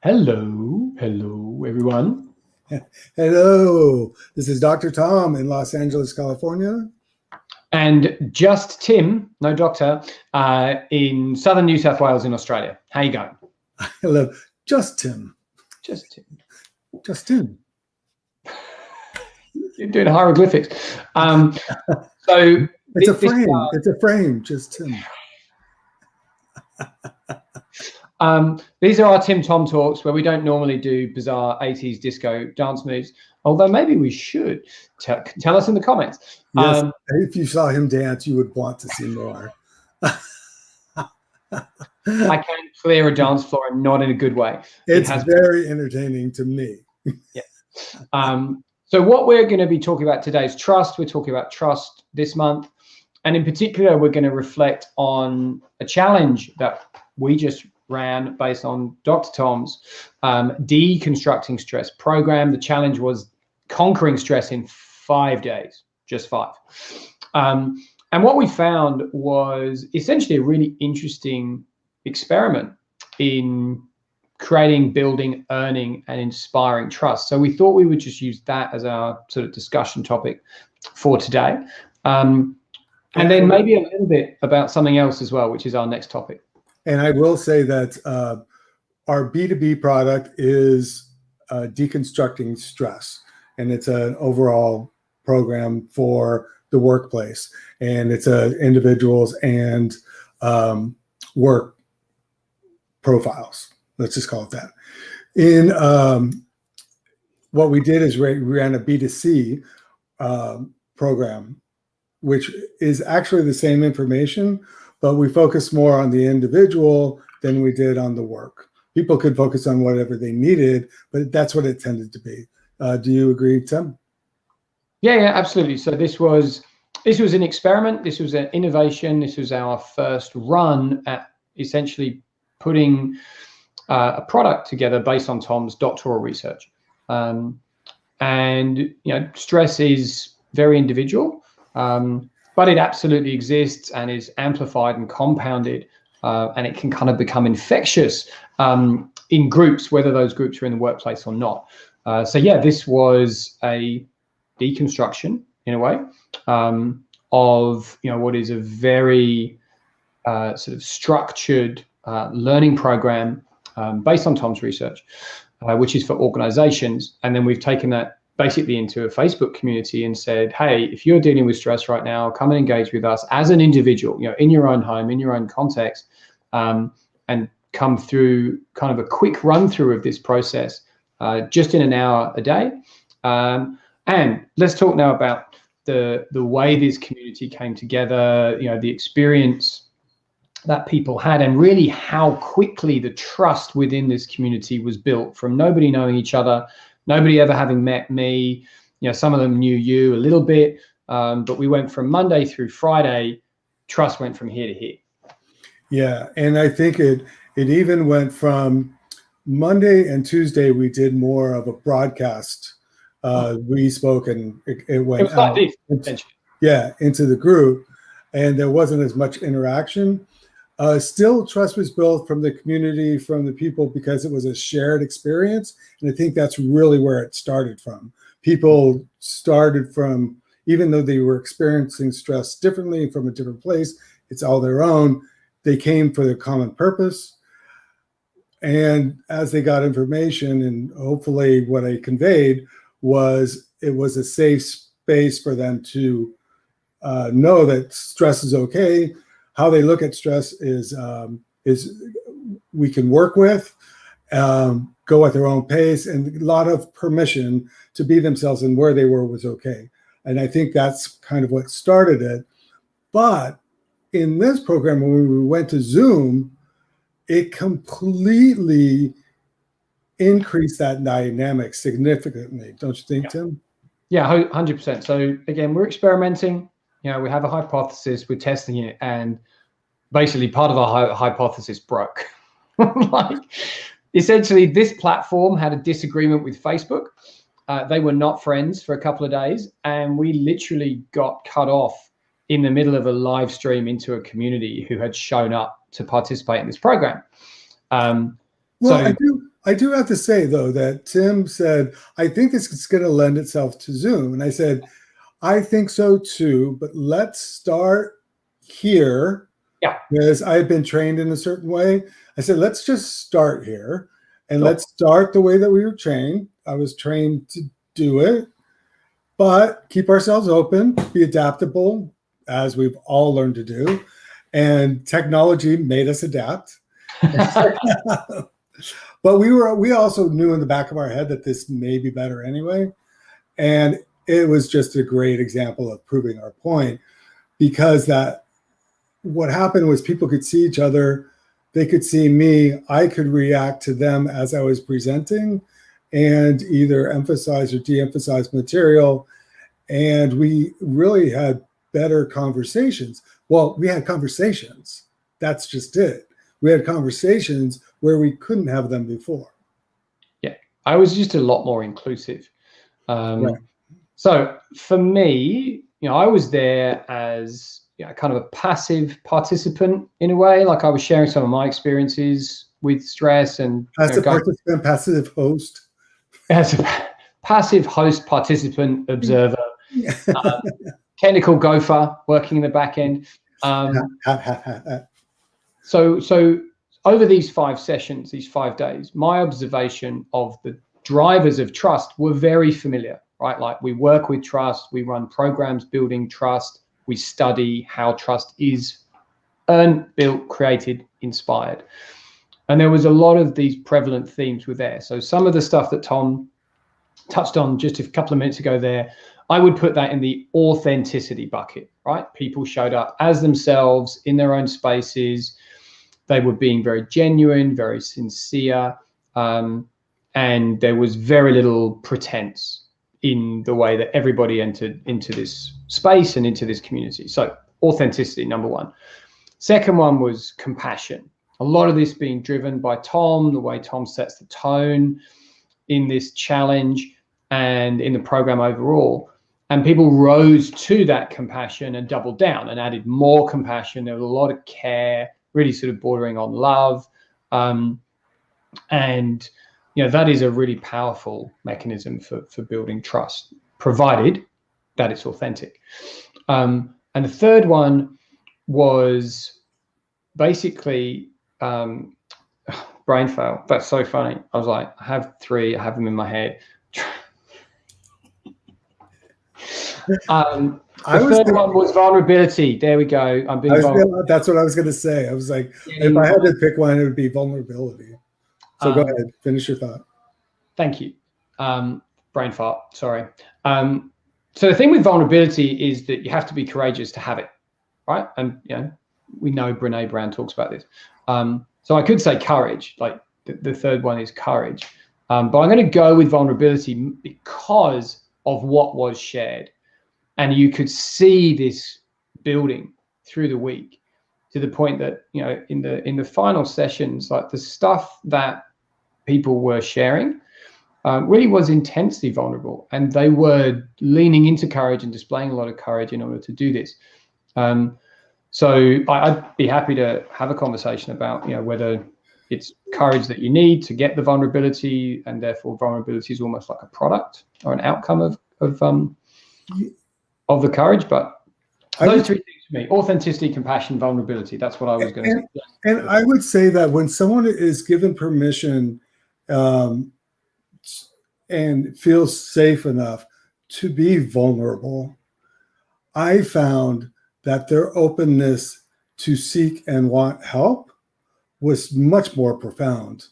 Hello, everyone. Hello, this is Dr. Tom in Los Angeles, California. And just Tim, no doctor, in southern New South Wales in Australia. How you going? Hello, just Tim. Just Tim. Just Tim. You're doing hieroglyphics. So it's a frame. It's a frame, just Tim. These are our TimTomTalks where we don't normally do bizarre 80s disco dance moves, although maybe we should. Tell us in the comments. Yes, if you saw him dance, you would want to see more. I can clear a dance floor and not in a good way. It's very entertaining to me. Yeah. So what we're going to be talking about today is trust. We're talking about trust this month. And in particular, we're going to reflect on a challenge that we just ran based on Dr. Tom's deconstructing stress program. The challenge was conquering stress in 5 days, just 5. And what we found was essentially a really interesting experiment in creating, building, earning, and inspiring trust. So we thought we would just use that as our sort of discussion topic for today. And then maybe a little bit about something else as well, which is our next topic. And I will say that our B2B product is deconstructing stress. And it's an overall program for the workplace. And it's individuals and work profiles. Let's just call it that. In what we did is we ran a B2C program, which is actually the same information, but we focused more on the individual than we did on the work. People could focus on whatever they needed, but that's what it tended to be. Do you agree, Tim? Yeah, absolutely. So this was an experiment. This was an innovation. This was our first run at essentially putting a product together based on Tom's doctoral research. And stress is very individual, but it absolutely exists and is amplified and compounded, and it can kind of become infectious in groups, whether those groups are in the workplace or not. So yeah, this was a deconstruction in a way of what is a very sort of structured learning program based on Tom's research, which is for organizations. And then we've taken that basically into a Facebook community and said, hey, if you're dealing with stress right now, come and engage with us as an individual, in your own home, in your own context, and come through kind of a quick run through of this process just in an hour a day. And let's talk now about the way this community came together, the experience that people had, and really how quickly the trust within this community was built from nobody knowing each other, nobody ever having met me. Some of them knew you a little bit, but we went from Monday through Friday. Trust went from here to here. Yeah, and I think it even went from Monday and Tuesday. We did more of a broadcast. We spoke and it went out into the group, and there wasn't as much interaction. Still, trust was built from the community, from the people, because it was a shared experience. And I think that's really where it started from. People started from, even though they were experiencing stress differently from a different place, it's all their own. They came for the common purpose. And as they got information, and hopefully what I conveyed was it was a safe space for them to know that stress is okay. How they look at stress is we can work with, go at their own pace, and a lot of permission to be themselves, and where they were was okay. And I think that's kind of what started it. But in this program, when we went to Zoom, it completely increased that dynamic significantly. Don't you think, Tim? Yeah, 100%. So again, we're experimenting. We have a hypothesis, we're testing it, and basically part of our hypothesis broke. Essentially, this platform had a disagreement with Facebook. They were not friends for a couple of days, and we literally got cut off in the middle of a live stream into a community who had shown up to participate in this program. Well, I do have to say, though, that Tim said, I think this is going to lend itself to Zoom. And I said, I think so too, but let's start here. Yeah. Because I had been trained in a certain way. I said, let's just start here and let's start the way that we were trained. I was trained to do it, but keep ourselves open, be adaptable, as we've all learned to do. And technology made us adapt. But we also knew in the back of our head that this may be better anyway. And it was just a great example of proving our point, because that what happened was people could see each other, they could see me, I could react to them as I was presenting and either emphasize or de-emphasize material. And we really had better conversations. Well, we had conversations. That's just it. We had conversations where we couldn't have them before. Yeah, I was just a lot more inclusive. Right. So for me, I was there as kind of a passive participant in a way. Like I was sharing some of my experiences with stress and passive participant, passive host. As a passive host, participant, observer, technical gopher working in the back end. So over these 5 sessions, these 5 days, my observation of the drivers of trust were very familiar, right? Like we work with trust, we run programs building trust, we study how trust is earned, built, created, inspired. And there was a lot of these prevalent themes were there. So some of the stuff that Tom touched on just a couple of minutes ago there, I would put that in the authenticity bucket, right? People showed up as themselves in their own spaces. They were being very genuine, very sincere, and there was very little pretense in the way that everybody entered into this space and into this community. So authenticity, number one. Second one was compassion. A lot of this being driven by Tom, the way Tom sets the tone in this challenge and in the program overall. And people rose to that compassion and doubled down and added more compassion. There was a lot of care, really sort of bordering on love. And that is a really powerful mechanism for building trust, provided that it's authentic. And the third one was basically brain fail. That's so funny. I was like, I have 3, I have them in my head. The third one was vulnerability. There we go. I'm being vulnerable. That's what I was going to say. I was like, if I had to pick one, it would be vulnerability. So go ahead, finish your thought. Thank you. Brain fart, sorry. So the thing with vulnerability is that you have to be courageous to have it, right? And we know Brene Brown talks about this. So I could say courage, like the third one is courage. But I'm going to go with vulnerability because of what was shared. And you could see this building through the week to the point that, in the final sessions, like the stuff that people were sharing really was intensely vulnerable, and they were leaning into courage and displaying a lot of courage in order to do this. So I'd be happy to have a conversation about, whether it's courage that you need to get the vulnerability, and therefore vulnerability is almost like a product or an outcome of the courage. But those 3 things for me: authenticity, compassion, vulnerability. That's what I was going to say. And I would say that when someone is given permission and feels safe enough to be vulnerable, I found that their openness to seek and want help was much more profound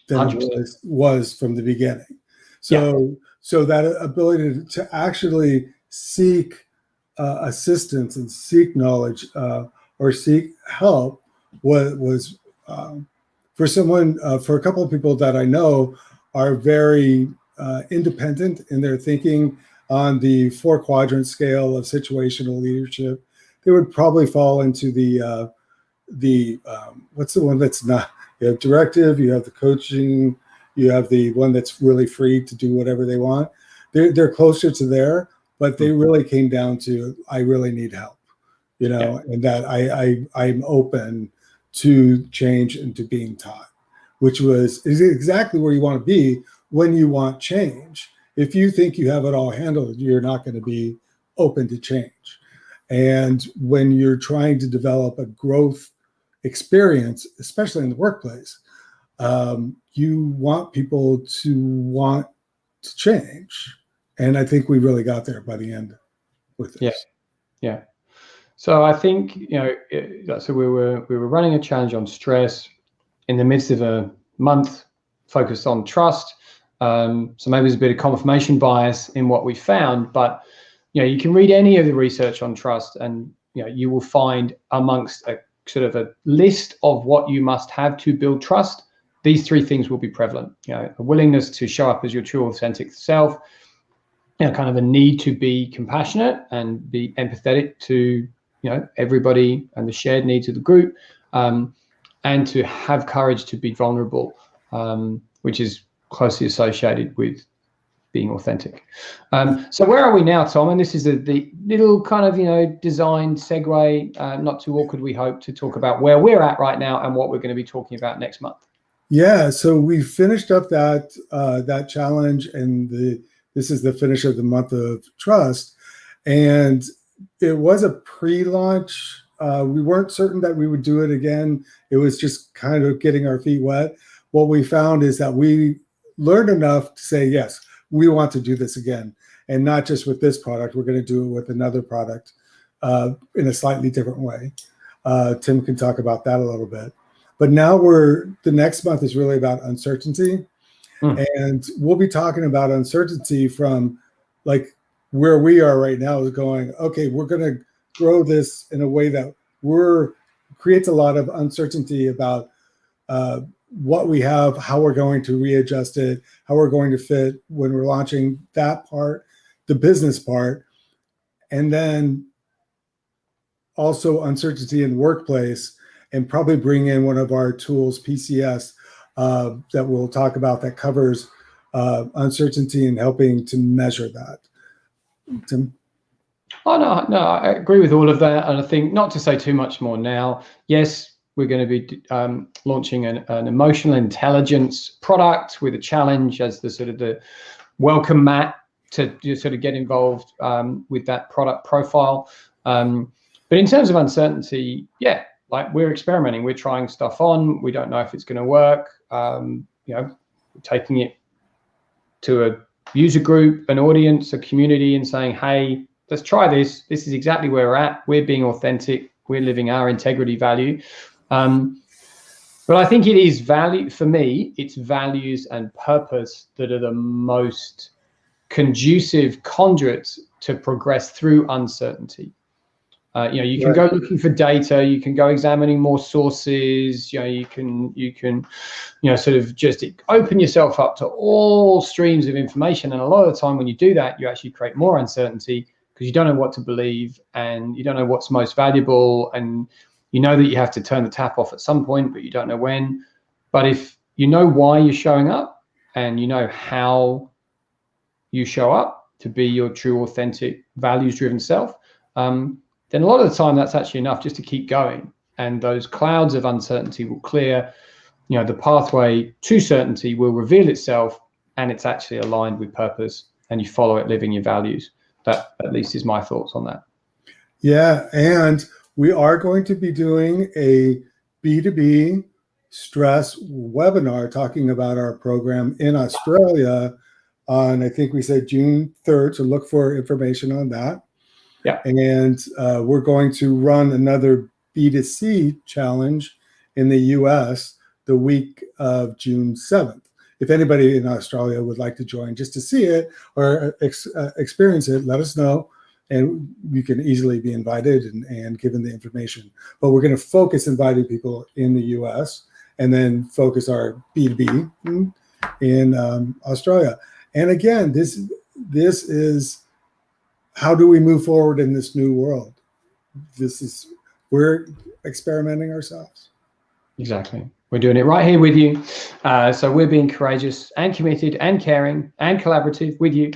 than 100%. It was from the beginning. So that ability to actually seek assistance and seek knowledge or seek help was for someone, for a couple of people that I know are very independent in their thinking on the 4-quadrant scale of situational leadership. They would probably fall into the what's the one that's not? You have directive, you have the coaching, you have the one that's really free to do whatever they want. They're closer to there, but they really came down to, I really need help, and that I'm open to change and to being taught, which is exactly where you want to be when you want change. If you think you have it all handled, you're not going to be open to change. And when you're trying to develop a growth experience, especially in the workplace, you want people to want to change. And I think we really got there by the end with this. Yeah. So I think, so we were running a challenge on stress in the midst of a month focused on trust. So maybe there's a bit of confirmation bias in what we found, but you can read any of the research on trust, and you will find amongst a sort of a list of what you must have to build trust, these three things will be prevalent. A willingness to show up as your true authentic self, kind of a need to be compassionate and be empathetic to everybody and the shared needs of the group, and to have courage to be vulnerable, which is closely associated with being authentic. So where are we now, Tom? And this is the little kind of design segue, not too awkward, we hope, to talk about where we're at right now and what we're going to be talking about next month. Yeah, so we finished up that challenge, and this is the finish of the month of trust, and it was a pre-launch. We weren't certain that we would do it again. It was just kind of getting our feet wet. What we found is that we learned enough to say, yes, we want to do this again, and not just with this product. We're going to do it with another product in a slightly different way. Tim can talk about that a little bit. But now the next month is really about uncertainty. And we'll be talking about uncertainty from like where we are right now, is going, okay, we're going to grow this in a way that creates a lot of uncertainty about what we have, how we're going to readjust it, how we're going to fit when we're launching that part, the business part, and then also uncertainty in the workplace, and probably bring in one of our tools, PCS, that we'll talk about, that covers uncertainty and helping to measure that. Tim? Oh, no, I agree with all of that. And I think, not to say too much more now, yes, we're going to be launching an emotional intelligence product with a challenge as the sort of the welcome mat to sort of get involved with that product profile. But in terms of uncertainty, yeah, like we're experimenting, we're trying stuff on. We don't know if it's going to work. Taking it to a user group, an audience, a community, and saying, hey, let's try this. This is exactly where we're at. We're being authentic. We're living our integrity value. But I think it is value, for me, it's values and purpose that are the most conducive conduits to progress through uncertainty. You can go looking for data, you can go examining more sources, you can sort of just open yourself up to all streams of information. And a lot of the time when you do that, you actually create more uncertainty, because you don't know what to believe and you don't know what's most valuable, and you know that you have to turn the tap off at some point, but you don't know when. But if you know why you're showing up and you know how you show up to be your true, authentic, values-driven self, then a lot of the time that's actually enough just to keep going. And those clouds of uncertainty will clear. The pathway to certainty will reveal itself, and it's actually aligned with purpose, and you follow it living your values. That at least is my thoughts on that. Yeah, and we are going to be doing a B2B stress webinar talking about our program in Australia on, I think we said June 3rd, so look for information on that. Yeah. And we're going to run another B2C challenge in the US the week of June 7th. If anybody in Australia would like to join just to see it or experience it, let us know. And you can easily be invited and given the information. But we're going to focus inviting people in the US and then focus our B2B in Australia. And again, this is, how do we move forward in this new world? We're experimenting ourselves. Exactly. We're doing it right here with you. So we're being courageous and committed and caring and collaborative with you.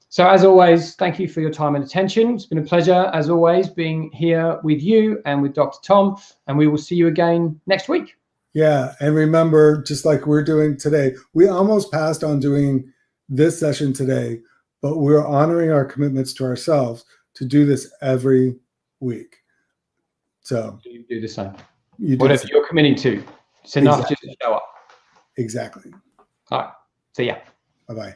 So as always, thank you for your time and attention. It's been a pleasure, as always, being here with you and with Dr. Tom, and we will see you again next week. Yeah. And remember, just like we're doing today, we almost passed on doing this session today, but we're honoring our commitments to ourselves to do this every week. So you do the same. You do whatever you're committing to. It's enough just to show up. Exactly. All right. See ya. Bye-bye.